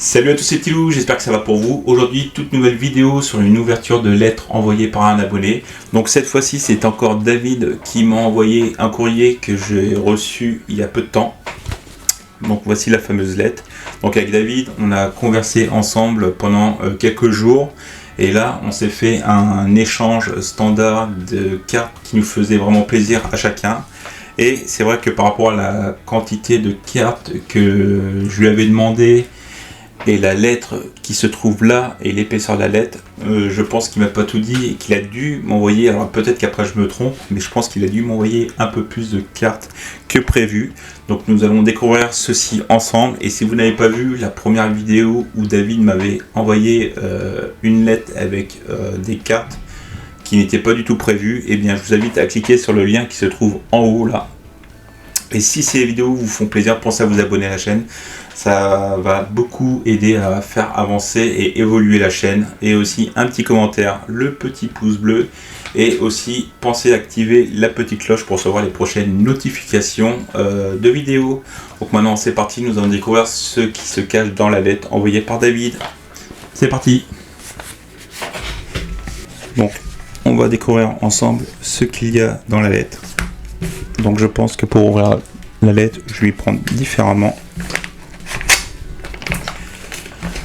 Salut à tous ces petits loups, j'espère que ça va pour vous. Aujourd'hui, toute nouvelle vidéo sur une ouverture de lettre envoyée par un abonné. Donc cette fois-ci, c'est encore David qui m'a envoyé un courrier que j'ai reçu il y a peu de temps. Donc voici la fameuse lettre. Donc avec David, on a conversé ensemble pendant quelques jours. Et là, on s'est fait un échange standard de cartes qui nous faisait vraiment plaisir à chacun. Et c'est vrai que par rapport à la quantité de cartes que je lui avais demandé, et la lettre qui se trouve là et l'épaisseur de la lettre, je pense qu'il m'a pas tout dit et qu'il a dû m'envoyer, alors peut-être qu'après je me trompe, mais je pense qu'il a dû m'envoyer un peu plus de cartes que prévu. Donc nous allons découvrir ceci ensemble. Et si vous n'avez pas vu la première vidéo où David m'avait envoyé une lettre avec des cartes qui n'étaient pas du tout prévues, et bien je vous invite à cliquer sur le lien qui se trouve en haut là. Et si ces vidéos vous font plaisir, pensez à vous abonner à la chaîne. Ça va beaucoup aider à faire avancer et évoluer la chaîne. Et aussi un petit commentaire, le petit pouce bleu. Et aussi pensez à activer la petite cloche pour recevoir les prochaines notifications de vidéos. Donc maintenant c'est parti, nous allons découvrir ce qui se cache dans la lettre envoyée par David. C'est parti. Donc on va découvrir ensemble ce qu'il y a dans la lettre. Donc je pense que pour ouvrir la lettre, je vais lui prendre différemment.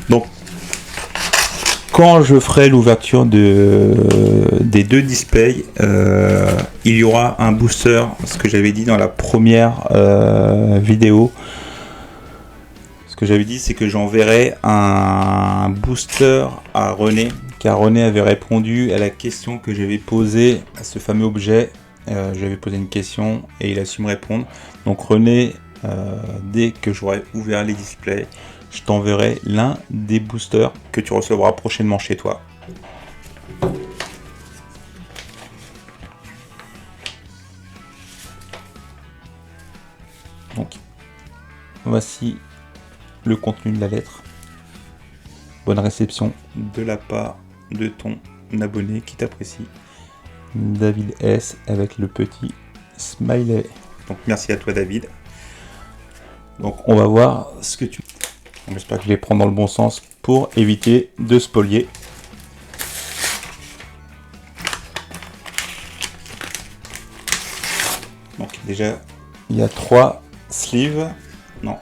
Donc quand je ferai l'ouverture des deux displays, il y aura un booster, ce que j'avais dit dans la première vidéo. Ce que j'avais dit, c'est que j'enverrai un booster à René, car René avait répondu à la question que j'avais posée à ce fameux objet. J'avais posé une question et il a su me répondre. Donc René, dès que j'aurai ouvert les displays, je t'enverrai l'un des boosters que tu recevras prochainement chez toi. Donc voici le contenu de la lettre. Bonne réception de la part de ton abonné qui t'apprécie. David S avec le petit smiley. Donc merci à toi David. Donc on va voir ce que tu... J'espère que je les prends dans le bon sens pour éviter de spolier. Donc déjà il y a 3 sleeves, non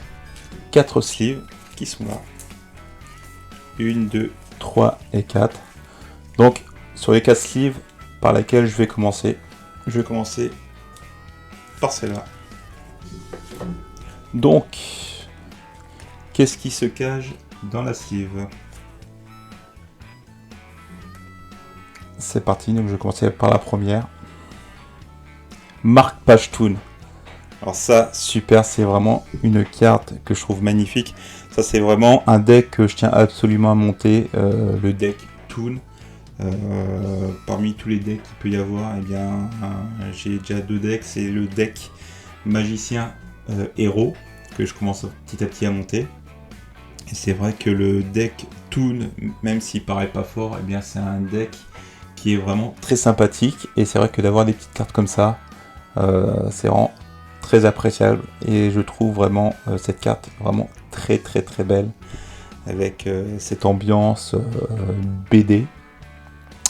4 sleeves qui sont là. 1, 2, 3 et 4. Donc sur les 4 sleeves par laquelle je vais commencer par celle-là. Donc, qu'est-ce qui se cache dans la sleeve? C'est parti, donc je vais commencer par la première. Mark Pashtun. Alors ça, super, c'est vraiment une carte que je trouve magnifique. Ça, c'est vraiment un deck que je tiens absolument à monter, le deck Toon. Parmi tous les decks qu'il peut y avoir, eh bien, j'ai déjà 2 decks. C'est le deck magicien héros que je commence petit à petit à monter. Et c'est vrai que le deck Toon, même s'il paraît pas fort, eh bien c'est un deck qui est vraiment très sympathique. Et c'est vrai que d'avoir des petites cartes comme ça, c'est vraiment très appréciable. Et je trouve vraiment cette carte vraiment très très très belle avec cette ambiance BD.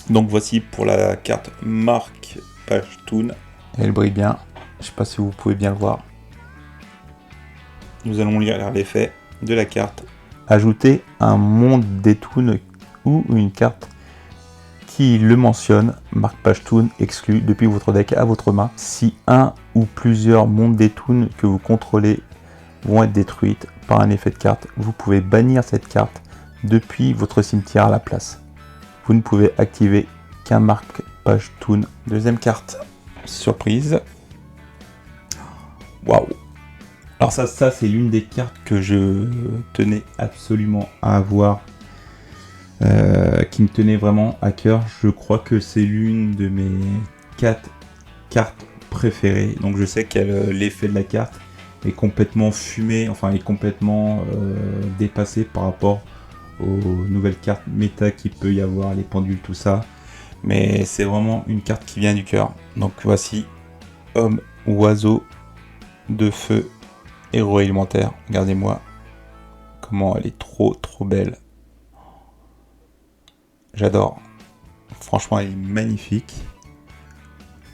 Donc voici pour la carte Mark Pashtun. Elle brille bien. Je ne sais pas si vous pouvez bien le voir. Nous allons lire l'effet de la carte. Ajouter un monde des toons ou une carte qui le mentionne. Mark Pashtun exclut depuis votre deck à votre main. Si un ou plusieurs mondes des toons que vous contrôlez vont être détruites par un effet de carte, vous pouvez bannir cette carte depuis votre cimetière à la place. Vous ne pouvez activer qu'un Mark Pashtun. Deuxième carte, surprise. Waouh! Alors ça c'est l'une des cartes que je tenais absolument à avoir, qui me tenait vraiment à cœur. Je crois que c'est l'une de mes 4 cartes préférées. Donc je sais que l'effet de la carte est complètement fumé, enfin est complètement dépassé par rapport aux nouvelles cartes méta qu'il peut y avoir, les pendules, tout ça. Mais c'est vraiment une carte qui vient du cœur. Donc voici homme, oiseau, de feu, héros élémentaire. Regardez-moi comment elle est trop belle. J'adore. Franchement, elle est magnifique.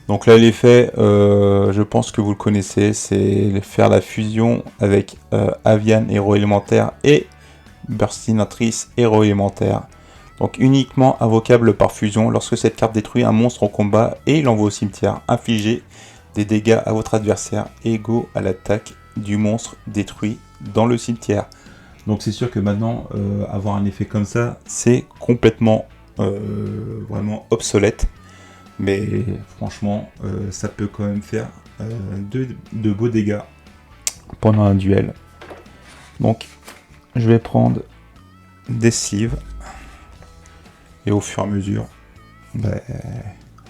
Donc là, l'effet, je pense que vous le connaissez, c'est faire la fusion avec Avian héros élémentaire et Burstinatrice héros élémentaire. Donc uniquement invocable par fusion lorsque cette carte détruit un monstre en combat et l'envoie au cimetière. Infligez des dégâts à votre adversaire égaux à l'attaque du monstre détruit dans le cimetière. Donc c'est sûr que maintenant, avoir un effet comme ça, c'est complètement vraiment obsolète. Mais franchement, ça peut quand même faire de beaux dégâts pendant un duel. Donc, je vais prendre des sleeves. Et au fur et à mesure,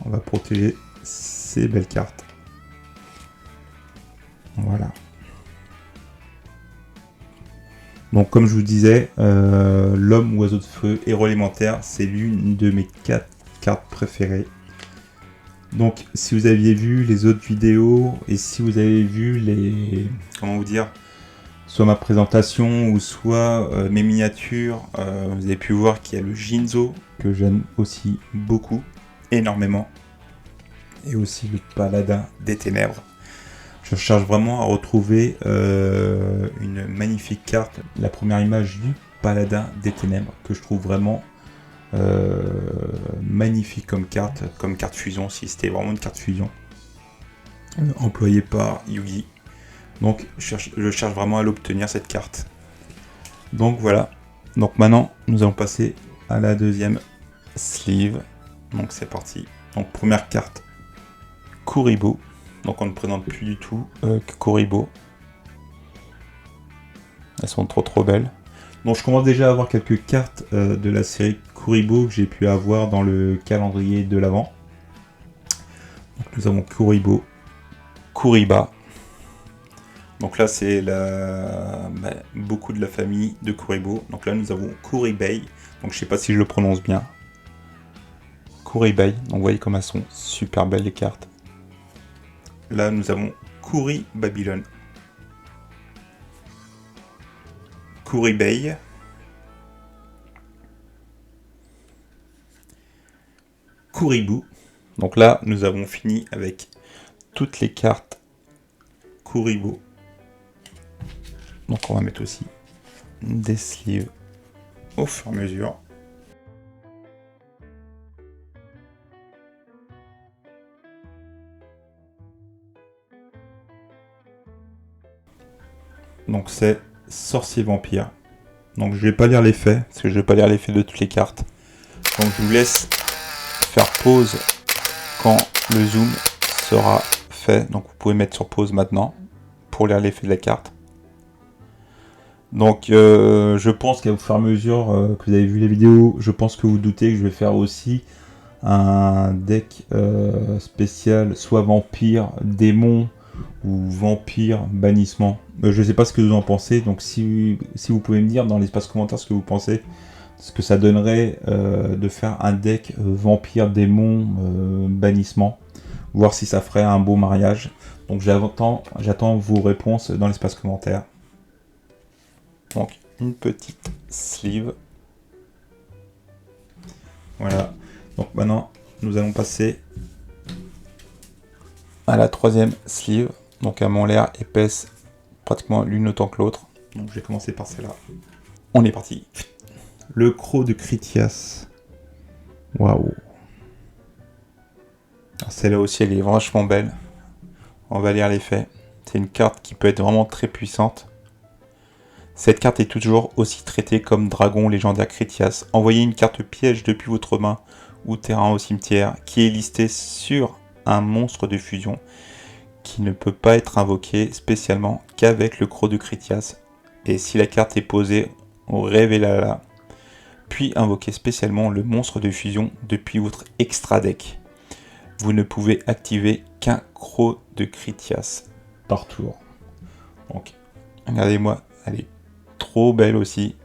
on va protéger ces belles cartes. Voilà. Donc, comme je vous disais, l'homme oiseau de feu, héros élémentaire, c'est l'une de mes 4 cartes préférées. Donc, si vous aviez vu les autres vidéos et si vous avez vu les, comment vous dire, soit ma présentation ou soit mes miniatures, vous avez pu voir qu'il y a le Jinzo que j'aime aussi beaucoup, énormément, et aussi le Paladin des Ténèbres. Je cherche vraiment à retrouver une magnifique carte, la première image du Paladin des Ténèbres que je trouve vraiment magnifique comme carte fusion, si c'était vraiment une carte fusion employée par Yugi. Donc je cherche vraiment à l'obtenir cette carte. Donc voilà. Donc maintenant nous allons passer à la deuxième sleeve. Donc c'est parti. Donc première carte, Kuribo. Donc on ne présente plus du tout que Kuribo. Elles sont trop belles. Donc je commence déjà à avoir quelques cartes de la série Kuribo que j'ai pu avoir dans le calendrier de l'Avent. Donc nous avons Kuribo, Kuriba. Donc là c'est beaucoup de la famille de Kuribo. Donc là nous avons Kuribei. Donc je sais pas si je le prononce bien. Kuribei. Donc vous voyez comme elles sont super belles les cartes. Là nous avons Kuri Babylon. Kuribei. Kuribu. Donc là, nous avons fini avec toutes les cartes Kuribo. Donc on va mettre aussi des sleeves au fur et à mesure. Donc c'est Sorcier Vampire. Donc je vais pas lire l'effet, parce que je vais pas lire l'effet de toutes les cartes. Donc je vous laisse faire pause quand le zoom sera fait. Donc vous pouvez mettre sur pause maintenant pour lire l'effet de la carte. Donc je pense qu'au fur et à mesure que vous avez vu les vidéos, je pense que vous doutez que je vais faire aussi un deck spécial, soit vampire, démon ou vampire, bannissement. Je sais pas ce que vous en pensez, donc si vous pouvez me dire dans l'espace commentaire ce que vous pensez, ce que ça donnerait de faire un deck vampire, démon, bannissement, voir si ça ferait un beau mariage. Donc j'attends vos réponses dans l'espace commentaire. Donc une petite sleeve. Voilà. Donc maintenant nous allons passer à la troisième sleeve. Donc elles m'ont l'air épaisse, pratiquement l'une autant que l'autre. Donc je vais commencer par celle-là. On est parti. Le croc de Critias. Waouh. Celle-là aussi elle est vachement belle. On va lire l'effet. C'est une carte qui peut être vraiment très puissante. Cette carte est toujours aussi traitée comme dragon légendaire Critias. Envoyez une carte piège depuis votre main ou terrain au cimetière qui est listée sur un monstre de fusion qui ne peut pas être invoqué spécialement qu'avec le croc de Critias. Et si la carte est posée, révélez-la. Puis invoquez spécialement le monstre de fusion depuis votre extra deck. Vous ne pouvez activer qu'un croc de Critias par tour. Donc, regardez-moi, elle est trop belle aussi.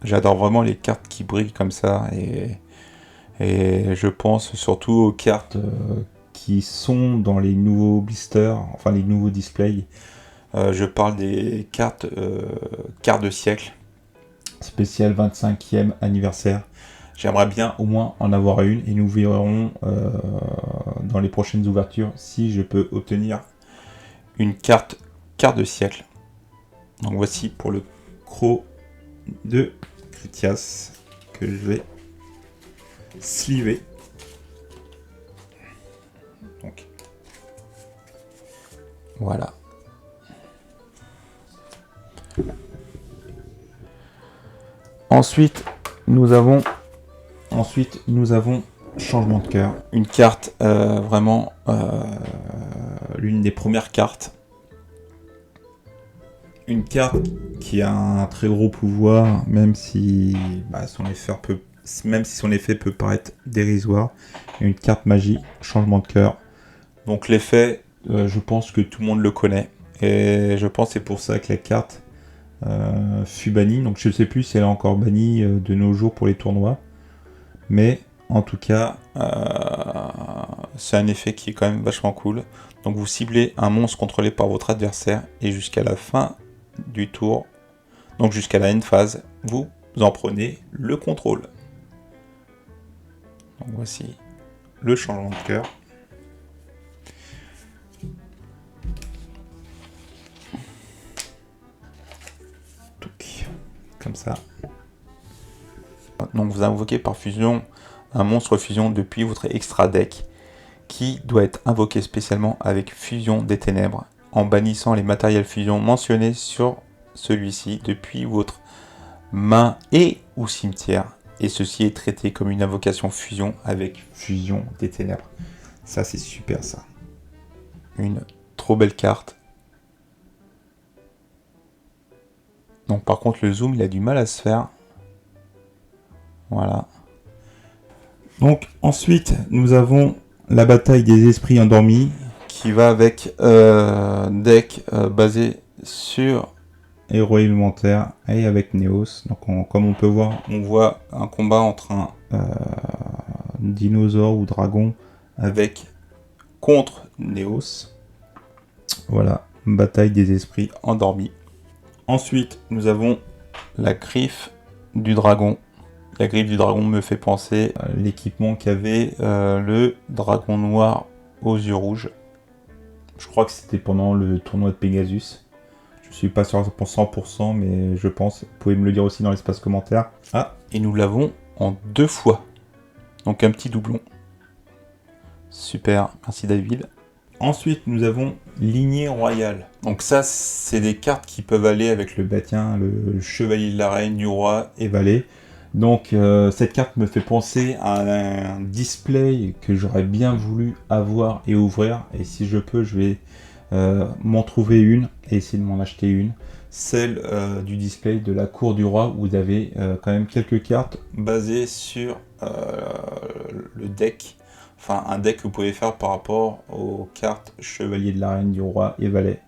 J'adore vraiment les cartes qui brillent comme ça. Et je pense surtout aux cartes qui sont dans les nouveaux blisters, enfin les nouveaux displays. Je parle des cartes de siècle. spécial 25e anniversaire. J'aimerais bien au moins en avoir une et nous verrons dans les prochaines ouvertures si je peux obtenir une carte quart de siècle. Donc voici pour le croc de Critias que je vais sliver. Donc voilà. Ensuite, nous avons changement de cœur. Une carte vraiment l'une des premières cartes. Une carte qui a un très gros pouvoir, même si son effet peut paraître dérisoire. Une carte magie, changement de cœur. Donc l'effet, je pense que tout le monde le connaît. Et je pense que c'est pour ça que la carte fut bannie. Donc je ne sais plus si elle est encore bannie de nos jours pour les tournois. Mais en tout cas, c'est un effet qui est quand même vachement cool. Donc vous ciblez un monstre contrôlé par votre adversaire et jusqu'à la fin du tour, donc jusqu'à la end phase, vous en prenez le contrôle. Donc voici le changement de cœur. Comme ça. Donc vous invoquez par fusion un monstre fusion depuis votre extra deck qui doit être invoqué spécialement avec fusion des ténèbres en bannissant les matériels fusion mentionnés sur celui-ci depuis votre main et ou cimetière, et ceci est traité comme une invocation fusion avec fusion des ténèbres. Ça c'est super ça. Une trop belle carte. Donc par contre le zoom il a du mal à se faire. Voilà. Donc ensuite nous avons la bataille des esprits endormis qui va avec deck basé sur héros élémentaire et avec Néos. Donc comme on peut voir, on voit un combat entre un dinosaure ou dragon contre Néos. Voilà, bataille des esprits endormis. Ensuite, nous avons la griffe du dragon. La griffe du dragon me fait penser à l'équipement qu'avait le dragon noir aux yeux rouges. Je crois que c'était pendant le tournoi de Pegasus. Je suis pas sûr pour 100%, mais je pense. Vous pouvez me le dire aussi dans l'espace commentaire. Ah, et nous l'avons en 2 fois. Donc un petit doublon. Super, merci David. Ensuite, nous avons lignée royale. Donc ça, c'est des cartes qui peuvent aller avec le le chevalier de la reine, du roi et valet. Donc cette carte me fait penser à un display que j'aurais bien voulu avoir et ouvrir. Et si je peux, je vais m'en trouver une et essayer de m'en acheter une. Celle du display de la cour du roi, où vous avez quand même quelques cartes basées sur le deck. Enfin, un deck que vous pouvez faire par rapport aux cartes chevalier de la reine, du roi et valet.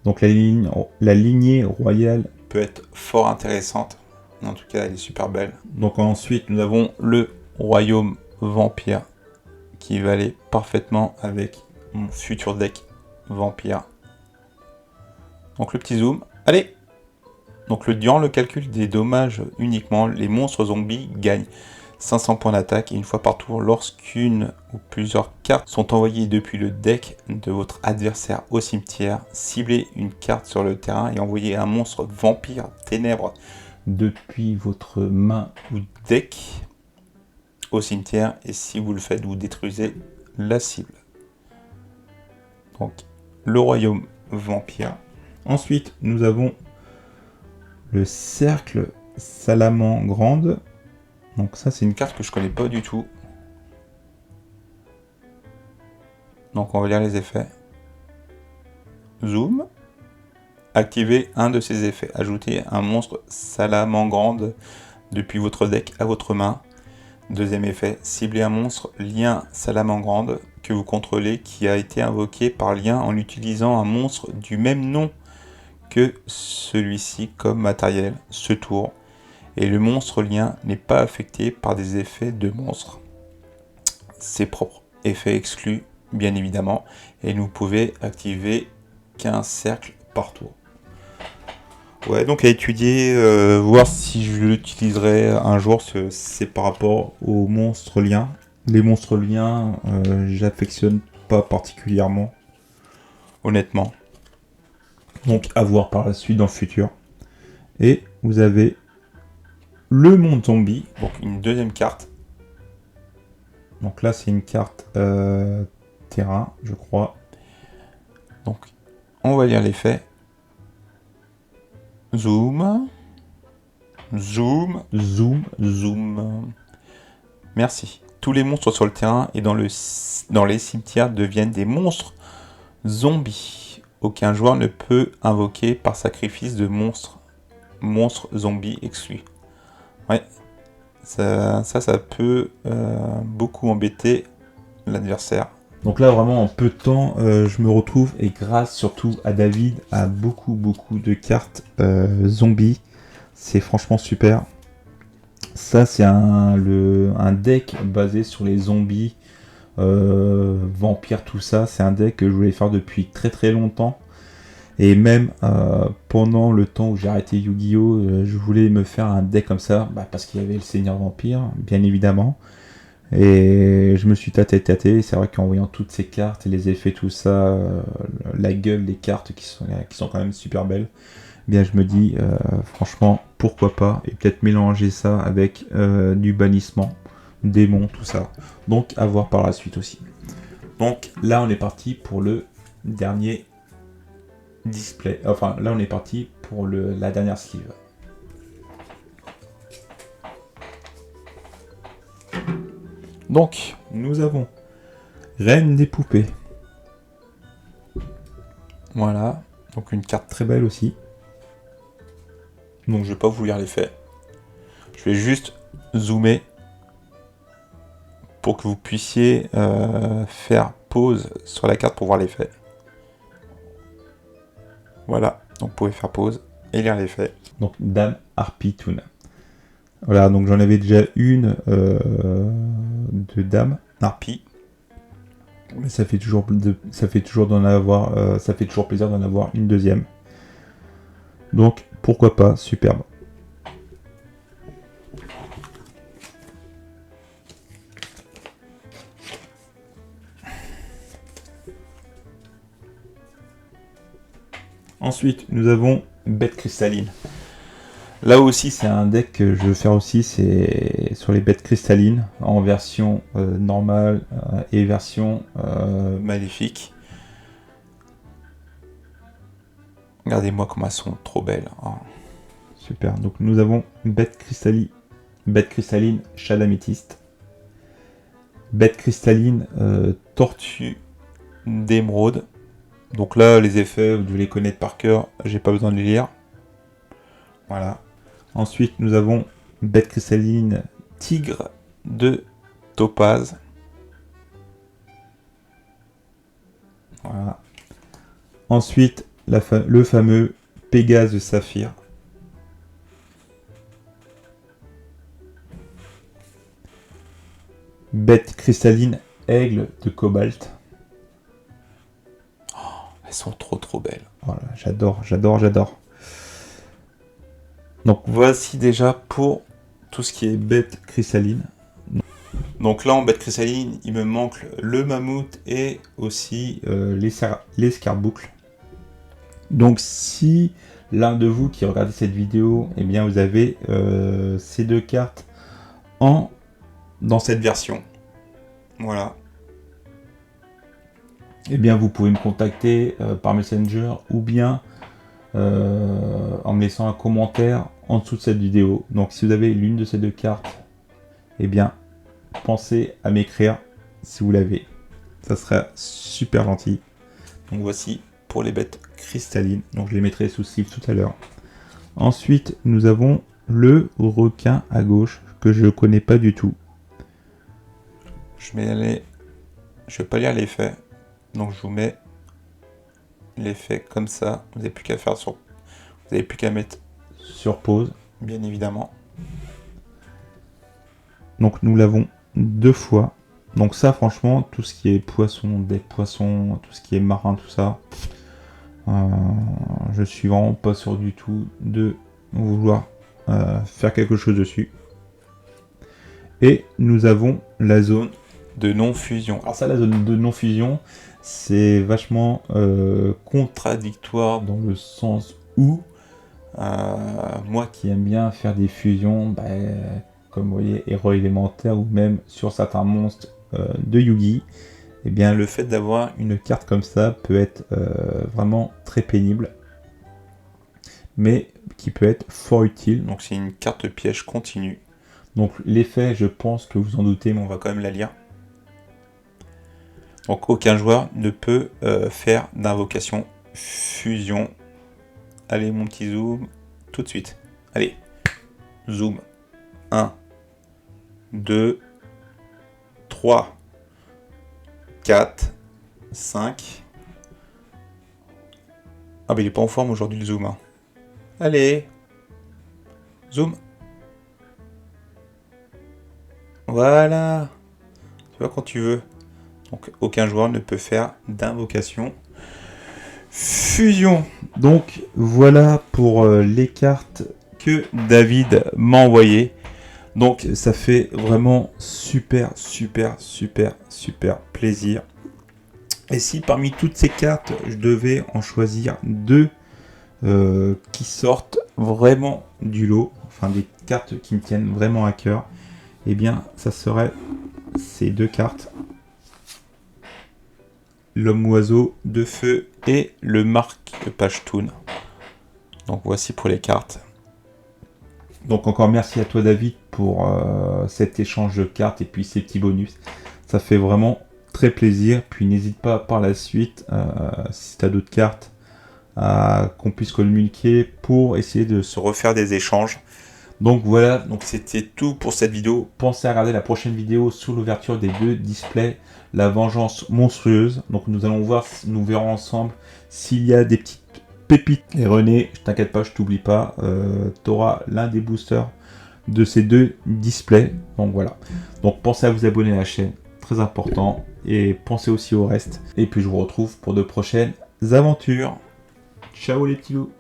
Donc la lignée royale peut être fort intéressante. En tout cas, elle est super belle. Donc ensuite, nous avons le royaume vampire qui va aller parfaitement avec mon futur deck vampire. Donc le petit zoom. Allez! Donc durant le calcul des dommages uniquement, les monstres zombies gagnent 500 points d'attaque une fois par tour lorsqu'une ou plusieurs cartes sont envoyées depuis le deck de votre adversaire au cimetière. Ciblez une carte sur le terrain et envoyez un monstre vampire ténèbres depuis votre main ou deck au cimetière, et si vous le faites, vous détruisez la cible. Donc le royaume vampire. Ensuite, nous avons le cercle salamandre. Donc ça, c'est une carte que je connais pas du tout. Donc on va lire les effets. Zoom. Activez un de ces effets. Ajoutez un monstre salamandre depuis votre deck à votre main. Deuxième effet. Ciblez un monstre lien salamandre que vous contrôlez qui a été invoqué par lien en utilisant un monstre du même nom que celui-ci comme matériel ce tour. Et le monstre lien n'est pas affecté par des effets de monstre. Ses propres effets exclus, bien évidemment. Et vous pouvez activer qu'un cercle par tour. Ouais, donc à étudier, voir si je l'utiliserai un jour, c'est par rapport aux monstres liens. Les monstres liens, j'affectionne pas particulièrement, honnêtement. Donc à voir par la suite dans le futur. Et vous avez le monde zombie, donc une deuxième carte. Donc là c'est une carte terrain, je crois. Donc on va lire l'effet. Zoom. Zoom, zoom, zoom. Merci. Tous les monstres sur le terrain et dans les cimetières deviennent des monstres zombies. Aucun joueur ne peut invoquer par sacrifice de monstres zombies exclus. Ouais, ça peut beaucoup embêter l'adversaire. Donc là, vraiment, en peu de temps, je me retrouve, et grâce surtout à David, à beaucoup de cartes zombies. C'est franchement super. Ça, c'est un deck basé sur les zombies, vampires, tout ça. C'est un deck que je voulais faire depuis très longtemps. Et même pendant le temps où j'ai arrêté Yu-Gi-Oh, je voulais me faire un deck comme ça, parce qu'il y avait le Seigneur Vampire, bien évidemment. Et je me suis tâté. C'est vrai qu'en voyant toutes ces cartes et les effets, tout ça, la gueule des cartes qui sont quand même super belles, eh bien je me dis franchement pourquoi pas, et peut-être mélanger ça avec du bannissement, démon, tout ça. Donc à voir par la suite aussi. Donc là on est parti pour le dernier display. Enfin là on est parti pour la dernière sleeve. Donc, nous avons Reine des poupées. Voilà, donc une carte très belle aussi. Donc je vais pas vous lire l'effet. Je vais juste zoomer pour que vous puissiez faire pause sur la carte pour voir l'effet. Voilà, donc vous pouvez faire pause et lire l'effet. Donc Dame Harpie Toon. Voilà, donc j'en avais déjà une de Dame Harpie. Mais ça fait toujours d'en avoir, ça fait toujours plaisir d'en avoir une deuxième. Donc pourquoi pas, superbe. Ensuite, nous avons Bête Cristalline. Là aussi, c'est un deck que je veux faire aussi, c'est sur les bêtes cristallines, en version normale et version maléfique. Regardez-moi comme elles sont trop belles. Oh. Super, donc nous avons bête cristalline chat d'améthyste, bête cristalline tortue d'émeraude. Donc là, les effets, vous devez les connaître par cœur, j'ai pas besoin de les lire. Voilà. Ensuite, nous avons bête cristalline tigre de topaz. Voilà. Ensuite, le fameux Pégase de saphir. Bête cristalline aigle de cobalt. Oh, elles sont trop belles. Voilà, j'adore. Donc voici déjà pour tout ce qui est bête cristalline. Donc là en bête cristalline, il me manque le mammouth et aussi l'escarboucle. Donc si l'un de vous qui regardez cette vidéo, eh bien vous avez ces deux cartes dans cette version. Voilà. Eh bien vous pouvez me contacter par Messenger ou bien en me laissant un commentaire en dessous de cette vidéo. Donc si vous avez l'une de ces deux cartes, eh bien pensez à m'écrire si vous l'avez. Ça serait super gentil. Donc voici pour les bêtes cristallines. Donc je les mettrai sous sleeve tout à l'heure. Ensuite nous avons le requin à gauche que je ne connais pas du tout. Je vais pas lire l'effet. Donc je vous mets l'effet comme ça. Vous n'avez plus qu'à mettre sur pause, bien évidemment. Donc nous l'avons 2 fois. Donc ça franchement, tout ce qui est poisson, des poissons, tout ce qui est marin, tout ça, Je suis vraiment pas sûr du tout de vouloir faire quelque chose dessus. Et nous avons la zone de non-fusion. Alors ça, la zone de non-fusion, c'est vachement contradictoire dans le sens où moi qui aime bien faire des fusions, comme vous voyez, héros élémentaires ou même sur certains monstres de Yu-Gi, eh bien le fait d'avoir une carte comme ça peut être vraiment très pénible, mais qui peut être fort utile. Donc c'est une carte piège continue. Donc l'effet, je pense que vous en doutez, mais on va quand même la lire. Donc aucun joueur ne peut faire d'invocation fusion. Allez mon petit zoom, tout de suite. Allez, zoom. 1, 2, 3, 4, 5. Ah bah il est pas en forme aujourd'hui le zoom. Hein. Allez, zoom. Voilà. Tu vois quand tu veux. Donc aucun joueur ne peut faire d'invocation fusion. Donc voilà pour les cartes que David m'a envoyées. Donc ça fait vraiment super plaisir. Et si parmi toutes ces cartes, je devais en choisir deux qui sortent vraiment du lot, enfin des cartes qui me tiennent vraiment à cœur, eh bien ça serait ces deux cartes. L'homme-oiseau de feu et le marque Pashtun. Donc voici pour les cartes. Donc encore merci à toi David pour cet échange de cartes et puis ces petits bonus. Ça fait vraiment très plaisir. Puis n'hésite pas par la suite, si tu as d'autres cartes, qu'on puisse communiquer pour essayer de se refaire des échanges. Donc voilà, donc c'était tout pour cette vidéo. Pensez à regarder la prochaine vidéo sur l'ouverture des deux displays, la vengeance monstrueuse. Donc nous allons voir, nous verrons ensemble s'il y a des petites pépites. Et René, je t'inquiète pas, je t'oublie pas, tu auras l'un des boosters de ces deux displays. Donc voilà, donc pensez à vous abonner à la chaîne, très important. Et pensez aussi au reste. Et puis je vous retrouve pour de prochaines aventures. Ciao les petits loups.